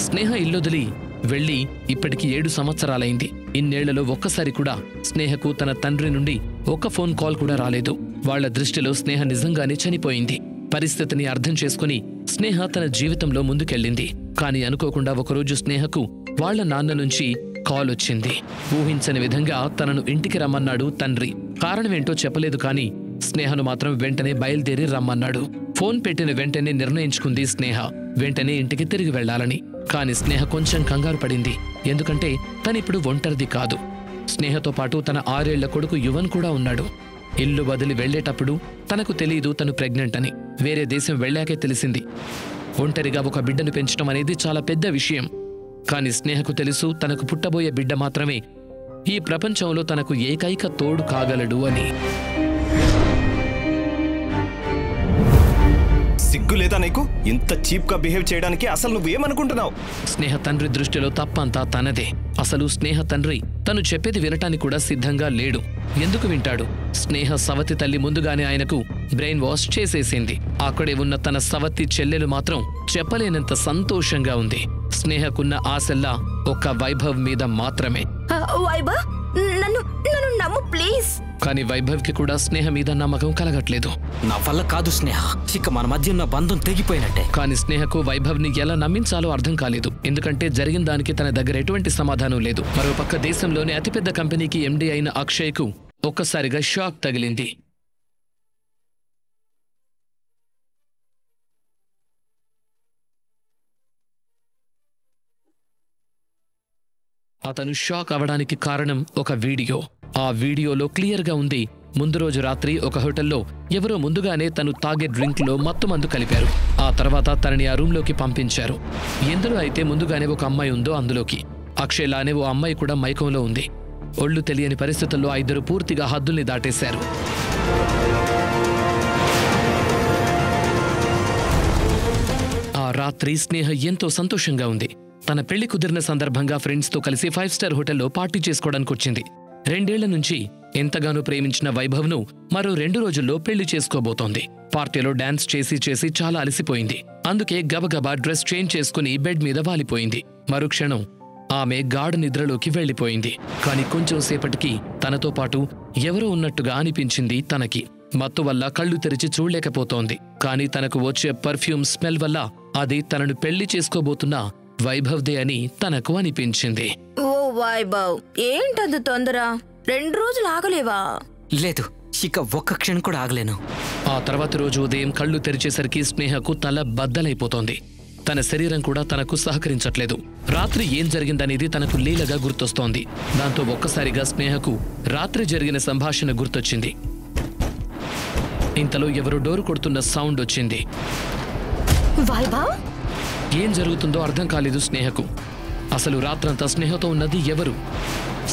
స్నేహ ఇల్లొదిలి వెళ్లి ఇప్పటికి 7 సంవత్సరాలైంది. ఇన్నేళ్లలో ఒక్కసారి కూడా స్నేహకు తన తండ్రి నుండి ఒక్క ఫోన్ కాల్ కూడా రాలేదు. వాళ్ల దృష్టిలో స్నేహ నిజంగానే చనిపోయింది. పరిస్థితిని అర్థం చేసుకుని స్నేహ తన జీవితంలో ముందుకెళ్ళింది. కాని అనుకోకుండా ఒకరోజు స్నేహకు వాళ్ల నాన్న నుంచి కాల్ వచ్చింది. ఊహించని విధంగా తనను ఇంటికి రమ్మన్నాడు తండ్రి. కారణమేంటో చెప్పలేదు కాని స్నేహను మాత్రం వెంటనే బయలుదేరి రమ్మన్నాడు. ఫోన్ పెట్టిన వెంటనే నిర్ణయించుకుంది స్నేహ వెంటనే ఇంటికి తిరిగి వెళ్లాలని. కాని స్నేహ కొంచెం కంగారు పడింది. ఎందుకంటే తనిప్పుడు ఒంటరిది కాదు. స్నేహతో పాటు తన 6 ఏళ్ల కొడుకు యువన్ కూడా ఉన్నాడు. ఇల్లు వదిలి వెళ్లేటప్పుడు తనకు తెలీదు తను ప్రెగ్నెంట్ అని. వేరే దేశం వెళ్లాకే తెలిసింది. ఒంటరిగా ఒక బిడ్డను పెంచడం అనేది చాలా పెద్ద విషయం. కాని స్నేహకు తెలుసు తనకు పుట్టబోయే బిడ్డ మాత్రమే ఈ ప్రపంచంలో తనకు ఏకైక తోడు కాగలడు అని. సిగ్గు లేదా నీకు? ఇంత చీప్ గా బిహేవ్ చేయడానికి అసలు నువ్వేమనుకుంటున్నావు? స్నేహ తండ్రి దృష్టిలో తప్పంతా తనదే. అసలు స్నేహ తండ్రి తను చెప్పేది వినటానికి కూడా సిద్ధంగా లేడు. ఎందుకు వింటాడు? స్నేహ సవతి తల్లి ముందుగానే ఆయనకు బ్రెయిన్ వాష్ చేసేసింది. అక్కడే ఉన్న తన సవతి చెల్లెలు మాత్రం చెప్పలేనంత సంతోషంగా ఉంది. స్నేహకున్న ఆశల్లా ఒక్క వైభవ్ మీద మాత్రమే. కాని వైభవ్కి కూడా స్నేహ మీద నమ్మకం కలగట్లేదు. నా వల్ల కాదు స్నేహ, ఇక మన మధ్య ఉన్న బంధం తెగిపోయినట్టే. కాని స్నేహకు వైభవ్ని ఎలా నమ్మించాలో అర్థం కాలేదు. ఎందుకంటే జరిగిన దానికి తన దగ్గర ఎటువంటి సమాధానం లేదు. మరోపక్క దేశంలోని అతిపెద్ద కంపెనీకి ఎండీ అయిన అక్షయ్కు ఒక్కసారిగా షాక్ తగిలింది. అతను షాక్ అవడానికి కారణం ఒక వీడియో. ఆ వీడియోలో క్లియర్గా ఉంది, ముందు రోజు రాత్రి ఒక హోటల్లో ఎవరో ముందుగానే తను తాగే డ్రింక్లో మత్తుమందు కలిపారు. ఆ తర్వాత తనని ఆ రూంలోకి పంపించారు. ఎందులో అయితే ముందుగానే ఒక అమ్మాయి ఉందో అందులోకి. అక్షయ్లానే ఓ అమ్మాయి కూడా మైకంలో ఉంది. ఒళ్ళు తెలియని పరిస్థితుల్లో ఆ ఇద్దరు పూర్తిగా హద్దుల్ని దాటేశారు. ఆ రాత్రి స్నేహ ఎంతో సంతోషంగా ఉంది. తన పెళ్లి కుదిరిన సందర్భంగా ఫ్రెండ్స్తో కలిసి 5 స్టార్ హోటల్లో పార్టీ చేసుకోవడానికి వచ్చింది. 2 ఏళ్ల నుంచి ఎంతగానో ప్రేమించిన వైభవ్ను మరో 2 రోజుల్లో పెళ్లి చేసుకోబోతోంది. పార్టీలో డాన్స్ చేసి చాలా అలసిపోయింది. అందుకే గబగబా డ్రెస్ చేంజ్ చేసుకుని బెడ్ మీద వాలిపోయింది. మరుక్షణం ఆమె గాఢ నిద్రలోకి వెళ్లిపోయింది. కాని కొంచెం సేపటికి తనతో పాటు ఎవరో ఉన్నట్టుగా అనిపించింది తనకి. మత్తు వల్ల కళ్ళు తెరిచి చూడలేకపోతోంది. కాని తనకు వచ్చే పర్ఫ్యూమ్ స్మెల్ వల్ల అది తనను పెళ్లి చేసుకోబోతున్న వైభవ్దే అని తనకు అనిపించింది. ఓ వైభవ్, ఏంటంత తొందర? 2 రోజులు ఆగలేవా? లేదు, ఇక ఒక్క క్షణం కూడా ఆగలేను. ఆ తర్వాత రోజు ఉదయం కళ్ళు తెరిచేసరికి స్నేహకు తల బద్దలైపోతోంది. తన శరీరం కూడా తనకు సహకరించట్లేదు. రాత్రి ఏం జరిగిందనేది తనకు లీలగా గుర్తొస్తోంది. దాంతో ఒక్కసారిగా స్నేహకు రాత్రి జరిగిన సంభాషణ గుర్తొచ్చింది. ఇంతలో ఎవరో డోరు కొడుతున్న సౌండ్ వచ్చింది. వైభవ్, ఏం జరుగుతుందో అర్థం కాలేదు స్నేహకు. అసలు రాత్రంతా స్నేహతో ఉన్నది ఎవరు?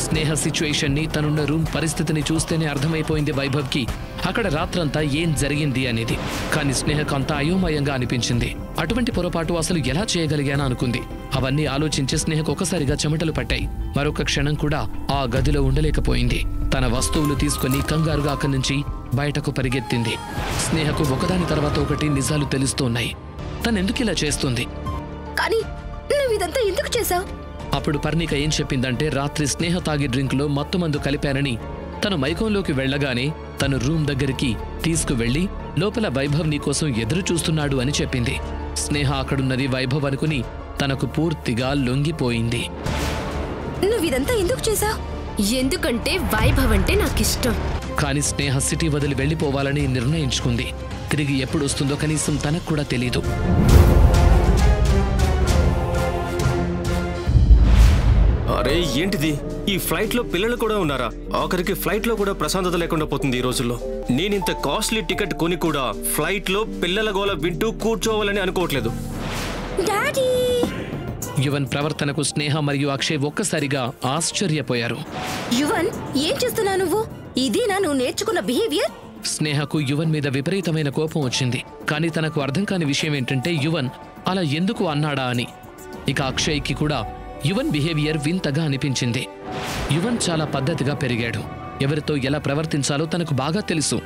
స్నేహ సిచ్యుయేషన్ ని, తనున్న రూమ్ పరిస్థితిని చూస్తేనే అర్థమైపోయింది వైభవ్కి అక్కడ రాత్రంతా ఏం జరిగింది అనేది. కానీ స్నేహకు అంతా అయోమయంగా అనిపించింది. అటువంటి పొరపాటు అసలు ఎలా చేయగలిగానా అనుకుంది. అవన్నీ ఆలోచించి స్నేహకు ఒకసారిగా చెమటలు పట్టాయి. మరొక క్షణం కూడా ఆ గదిలో ఉండలేకపోయింది. తన వస్తువులు తీసుకుని కంగారుగా అక్కడి నుంచి బయటకు పరిగెత్తింది. స్నేహకు ఒకదాని తర్వాత ఒకటి నిజాలు తెలుస్తున్నాయి. తనెందుకు ఇలా చేస్తుంది? కానీ నువ్వు ఇదంతా ఎందుకు చేశావు? అప్పుడు పర్ణిక ఏం చెప్పిందంటే, రాత్రి స్నేహ తాగి డ్రింక్లో మత్తుమందు కలిపానని తను మైకంలోకి వెళ్లగానే తను రూమ్ దగ్గరికి తీసుకువెళ్లి లోపల వైభవ్ నీకోసం ఎదురు చూస్తున్నాడు అని చెప్పింది. స్నేహ అక్కడున్నది వైభవ్ అనుకుని తనకు పూర్తిగా లొంగిపోయింది. నువ్విదంతా ఎందుకు చేశావు? ఎందుకంటే వైభవ్ అంటే నాకిష్టం. కాని స్నేహ సిటీ వదిలి వెళ్లిపోవాలని నిర్ణయించుకుంది. తిరిగి ఎప్పుడు వస్తుందో కనీసం తనకు కూడా తెలీదు. అరే ఏంటిది? ఈ ఫ్లైట్ లో పిల్లలు కూడా ఉన్నారా? ఆఖరికి ఫ్లైట్ లో కూడా ప్రశాంతత లేకుండా పోతుంది ఈ రోజుల్లో. నేనింత కాస్ట్లీ టికెట్ కొని కూడా ఫ్లైట్ లో పిల్లల గోల వింటూ కూర్చోవాలని అనుకోవట్లేదు. డాడీ! యువన్ ప్రవర్తనకు స్నేహ మరియు అక్షయ్ ఒక్కసారిగా ఆశ్చర్యపోయారు. యువన్, ఏం చేస్తున్నావు నువ్వు? ఇదేనా నువ్వు నేర్చుకున్న బిహేవియర్? స్నేహకు యువన్ మీద విపరీతమైన కోపం వచ్చింది. కానీ తనకు అర్థం కాని విషయం ఏంటంటే యువన్ అలా ఎందుకు అన్నాడా అని. ఇక అక్షయ్కి కూడా యువన్ బిహేవియర్ వింతగా అనిపించింది. యువన్ చాలా పద్ధతిగా పెరిగాడు. ఎవరితో ఎలా ప్రవర్తించాలో తనకు బాగా తెలుసు.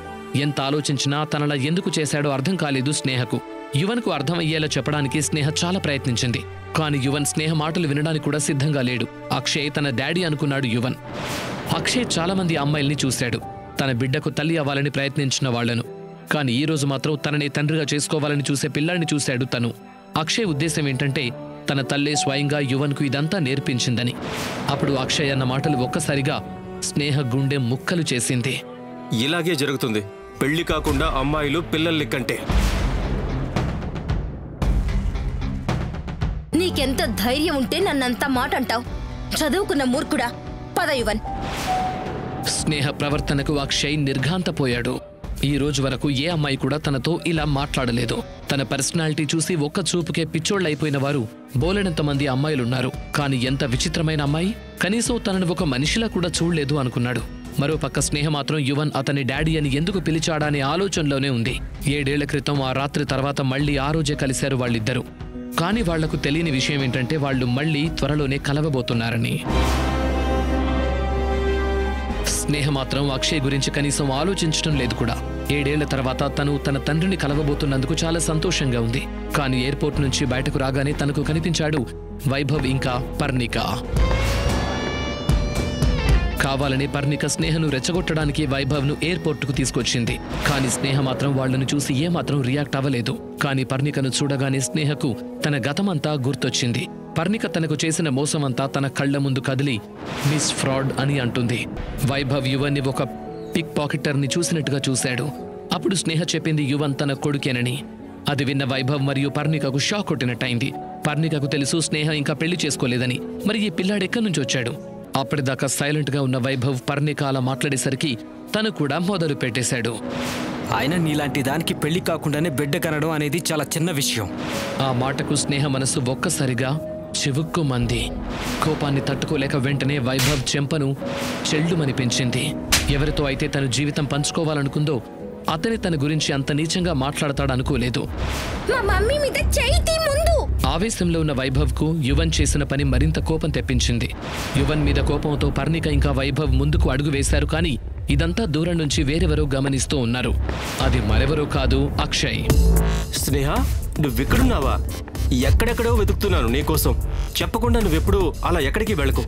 ఎంత ఆలోచించినా తనలా ఎందుకు చేశాడో అర్థం కాలేదు స్నేహకు. యువన్కు అర్థమయ్యేలా చెప్పడానికి స్నేహ చాలా ప్రయత్నించింది. కానీ యువన్ స్నేహ మాటలు వినడానికి కూడా సిద్ధంగా లేడు. అక్షయ్ తన డాడీ అనుకున్నాడు యువన్. అక్షయ్ చాలా మంది అమ్మాయిల్ని చూశాడు, తన బిడ్డకు తల్లి అవ్వాలని ప్రయత్నించిన వాళ్లను. కానీ ఈ రోజు మాత్రం తనని తండ్రిగా చేసుకోవాలని చూసే పిల్లాడిని చూశాడు తను. అక్షయ్ ఉద్దేశం ఏంటంటే తన తల్లే స్వయంగా యువన్కు ఇదంతా నేర్పించిందని. అప్పుడు అక్షయ్ అన్న మాటలు ఒక్కసారిగా స్నేహ గుండె ముక్కలు చేసింది. ఇలాగే జరుగుతుంది పెళ్లి కాకుండా అమ్మాయిలు పిల్లల్ని కంటే. నీకెంత ధైర్యం ఉంటే నన్నంత మాట అంటావు? చదువుకున్న మూర్ఖుడా! పద యువన్. స్నేహ ప్రవర్తనకు అక్షయ్ నిర్ఘాంతపోయాడు. ఈ రోజు వరకు ఏ అమ్మాయి కూడా తనతో ఇలా మాట్లాడలేదు. తన పర్సనాలిటీ చూసి ఒక్క చూపుకే పిచ్చోళ్లైపోయిన వారు బోలెడంతమంది అమ్మాయిలున్నారు. కానీ ఎంత విచిత్రమైన అమ్మాయి! కనీసం తనను ఒక మనిషిలా కూడా చూడలేదు అనుకున్నాడు. మరోపక్క స్నేహ మాత్రం యువన్ అతని డాడీ అని ఎందుకు పిలిచాడా అనే ఆలోచనలోనే ఉంది. 7 ఏళ్ల క్రితం ఆ రాత్రి తర్వాత మళ్లీ ఆ రోజే కలిశారు వాళ్ళిద్దరూ. కానీ వాళ్లకు తెలియని విషయం ఏంటంటే వాళ్ళు మళ్లీ త్వరలోనే కలవబోతున్నారని. స్నేహ మాత్రం అక్షయ్ గురించి కనీసం ఆలోచించడం లేదు కూడా. 7 ఏళ్ల తర్వాత తను తన తండ్రిని కలవబోతున్నందుకు చాలా సంతోషంగా ఉంది. కానీ ఎయిర్పోర్ట్ నుంచి బయటకు రాగానే తనకు కనిపించాడు వైభవ్ ఇంకా పర్ణిక. కావాలని పర్ణిక స్నేహను రెచ్చగొట్టడానికి వైభవ్ను ఎయిర్పోర్టుకు తీసుకొచ్చింది. కానీ స్నేహ మాత్రం వాళ్లను చూసి ఏమాత్రం రియాక్ట్ అవ్వలేదు. కానీ పర్ణికను చూడగానే స్నేహకు తన గతమంతా గుర్తొచ్చింది. పర్ణిక తనకు చేసిన మోసమంతా తన కళ్ల ముందు కదిలి మిస్ ఫ్రాడ్ అని అంటుంది. వైభవ్ యువన్ని ఒక పిక్ పాకెటర్ని చూసినట్టుగా చూశాడు. అప్పుడు స్నేహ చెప్పింది యువన్ తన కొడుకేనని. అది విన్న వైభవ్ మరియు పర్ణికకు షాక్ కొట్టినట్టయింది. పర్ణికకు తెలుసు స్నేహ ఇంకా పెళ్లి చేసుకోలేదని. మరి ఈ పిల్లాడు ఎక్కడి నుంచి వచ్చాడు? అప్పటిదాకా సైలెంట్ గా ఉన్న వైభవ్ పర్ణిక అలా మాట్లాడేసరికి తను కూడా మొదలు పెట్టేశాడు. ఆయన నీలాంటి దానికి పెళ్లి కాకుండానే బిడ్డ కనడం అనేది చాలా చిన్న విషయం. ఆ మాటకు స్నేహ మనసు ఒక్కసారిగా చివుక్కుమంది. కోపాన్ని తట్టుకోలేక వెంటనే వైభవ్ చెంపను చెల్లుమనిపించింది. ఎవరితో అయితే తను జీవితం పంచుకోవాలనుకుందో అతని తన గురించి అంత నీచంగా మాట్లాడతాడనుకోలేదు. ఆవేశంలో ఉన్న వైభవ్ కు యువన్ చేసిన పని మరింత కోపం తెప్పించింది. యువన్ మీద కోపంతో పర్ణిక ఇంకా వైభవ్ ముందుకు అడుగు వేశారు. కానీ ఇదంతా దూరం నుంచి వేరెవరో గమనిస్తూ ఉన్నారు. అది మరెవరో కాదు, అక్షయ్. స్నేహ, నువ్వెక్కడున్నావా? ఎక్కడెక్కడో వెతుకుతున్నాను నీకోసం. చెప్పకుండా నువ్వెప్పుడు అలా ఎక్కడికి వెళ్ళకు.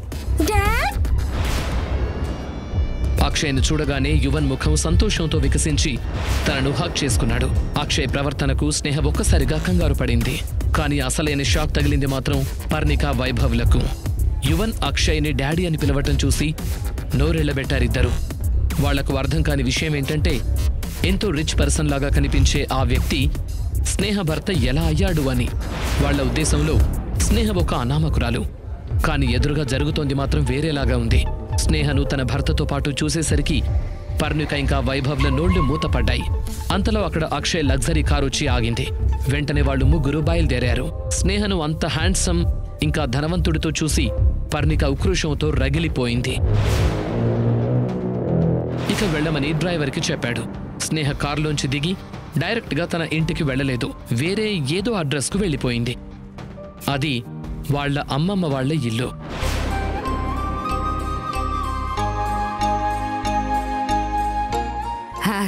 అక్షయ్ను చూడగానే యువన్ ముఖం సంతోషంతో వికసించి తనను హక్ చేసుకున్నాడు. అక్షయ్ ప్రవర్తనకు స్నేహ ఒక్కసారిగా కంగారు పడింది. కానీ అసలైన షాక్ తగిలింది మాత్రం పర్ణిక వైభవ్లకు. యువన్ అక్షయ్ని డాడీ అని పిలవటం చూసి నోరెళ్లబెట్టారిద్దరు. వాళ్లకు అర్థం కాని విషయం ఏంటంటే ఎంతో రిచ్ పర్సన్ లాగా కనిపించే ఆ వ్యక్తి స్నేహ భర్త ఎలా అయ్యాడు అని. వాళ్ల ఉద్దేశంలో స్నేహ ఒక అనామకురాలు. కానీ ఎదురుగా జరుగుతోంది మాత్రం వేరేలాగా ఉంది. స్నేహను తన భర్తతో పాటు చూసేసరికి పర్ణిక ఇంకా వైభవ్ల నోళ్లు మూతపడ్డాయి. అంతలో అక్కడ అక్షయ్ లగ్జరీ కారు వచ్చి ఆగింది. వెంటనే వాళ్ళు ముగ్గురు బయలుదేరారు. స్నేహను అంత హ్యాండ్సమ్ ఇంకా ధనవంతుడితో చూసి పర్ణిక ఉక్రోషంతో రగిలిపోయింది. ఇక వెళ్ళమని డ్రైవర్కి చెప్పాడు. స్నేహ కారులోంచి దిగి డైరెక్ట్గా తన ఇంటికి వెళ్ళలేదు. వేరే ఏదో అడ్రస్కు వెళ్ళిపోయింది. అది వాళ్ల అమ్మమ్మ వాళ్ల ఇల్లు.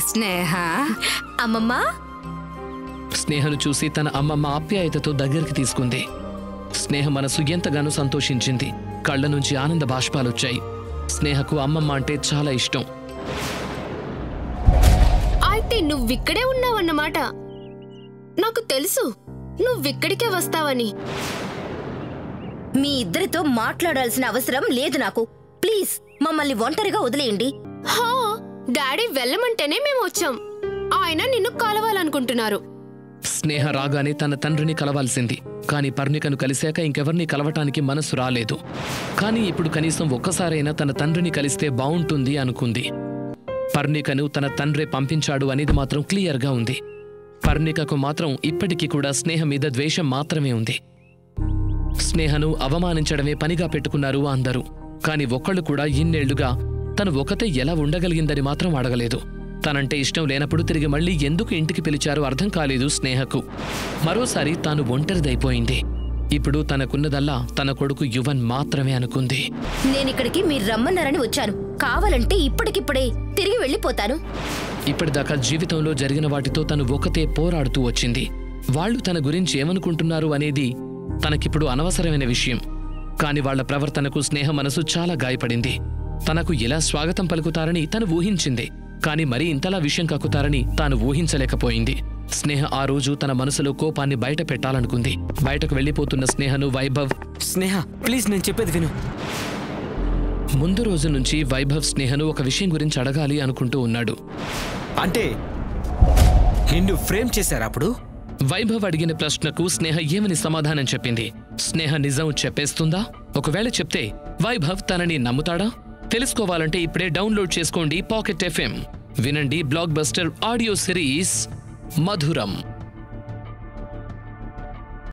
స్నేహ, అమ్మమ్మా. స్నేహను చూసి తన అమ్మమ్మ ఆప్యాయతతో దగ్గరికి తీసుకుంది. స్నేహ మనసు ఎంతగానో సంతోషించింది. కళ్ల నుంచి ఆనంద బాష్పాలొచ్చాయి. స్నేహకు అమ్మమ్మ అంటే చాలా ఇష్టం. అయితే నువ్విక్కడే ఉన్నావన్నమాట. నాకు తెలుసు నువ్విక్కడికే వస్తావని. మీ ఇద్దరితో మాట్లాడాల్సిన అవసరం లేదు నాకు. ప్లీజ్ మమ్మల్ని ఒంటరిగా వదిలేయండి. హా, డాడీ వెళ్ళమంటేనే మేము వచ్చాం. ఆయన నిన్ను కలవాలనుకుంటున్నారు. స్నేహ రాగానే తన తండ్రిని కలవాల్సింది. కానీ పర్ణికను కలిశాక ఇంకెవర్నీ కలవటానికి మనసు రాలేదు. కానీ ఇప్పుడు కనీసం ఒక్కసారైనా తన తండ్రిని కలిస్తే బావుంటుంది అనుకుంది. పర్ణికను తన తండ్రే పంపించాడు అనేది మాత్రం క్లియర్గా ఉంది. పర్ణికకు మాత్రం ఇప్పటికీ కూడా స్నేహ మీద ద్వేషం మాత్రమే ఉంది. స్నేహను అవమానించడమే పనిగా పెట్టుకున్నారు అందరూ. కానీ ఒక్కళ్ళు కూడా ఇన్నేళ్లుగా తను ఒకతే ఎలా ఉండగలిగిందని మాత్రం అడగలేదు. తనంటే ఇష్టం లేనప్పుడు తిరిగి మళ్లీ ఎందుకు ఇంటికి పిలిచారో అర్థం కాలేదు స్నేహకు. మరోసారి తాను ఒంటరిదైపోయింది. ఇప్పుడు తనకున్నదల్లా తన కొడుకు యువన్ మాత్రమే అనుకుంది. నేనిక్కడికి మీరు రమ్మన్నారని వచ్చాను. కావాలంటే ఇప్పటికిప్పుడే తిరిగి వెళ్ళిపోతాను. ఇప్పటిదాకా జీవితంలో జరిగిన వాటితో తను ఒకతే పోరాడుతూ వచ్చింది. వాళ్ళు తన గురించి ఏమనుకుంటున్నారు అనేది తనకిప్పుడు అనవసరమైన విషయం. కాని వాళ్ల ప్రవర్తనకు స్నేహ మనసు చాలా గాయపడింది. తనకు ఎలా స్వాగతం పలుకుతారని తను ఊహించింది, కాని మరీ ఇంతలా విషయం కక్కుతారని తాను ఊహించలేకపోయింది. స్నేహ ఆ రోజు తన మనసులో కోపాన్ని బయట పెట్టాలనుకుంది. బయటకు వెళ్లిపోతున్న స్నేహను వైభవ్, స్నేహ ప్లీజ్ నేను చెప్పేది విను. ముందు రోజు నుంచి వైభవ్ స్నేహను ఒక విషయం గురించి అడగాలి అనుకుంటూ ఉన్నాడు. అంటే నిన్ను ఫ్రేమ్ చేశారా అప్పుడు? వైభవ్ అడిగిన ప్రశ్నకు స్నేహ ఏమని సమాధానం చెప్పింది? స్నేహ నిజం చెప్పేస్తుందా? ఒకవేళ చెప్తే వైభవ్ తనని నమ్ముతాడా? తెలుసుకోవాలంటే ఇప్పుడే డౌన్లోడ్ చేసుకోండి పాకెట్ FM. వినండి బ్లాక్ బస్టర్ ఆడియో సిరీస్ మధురం.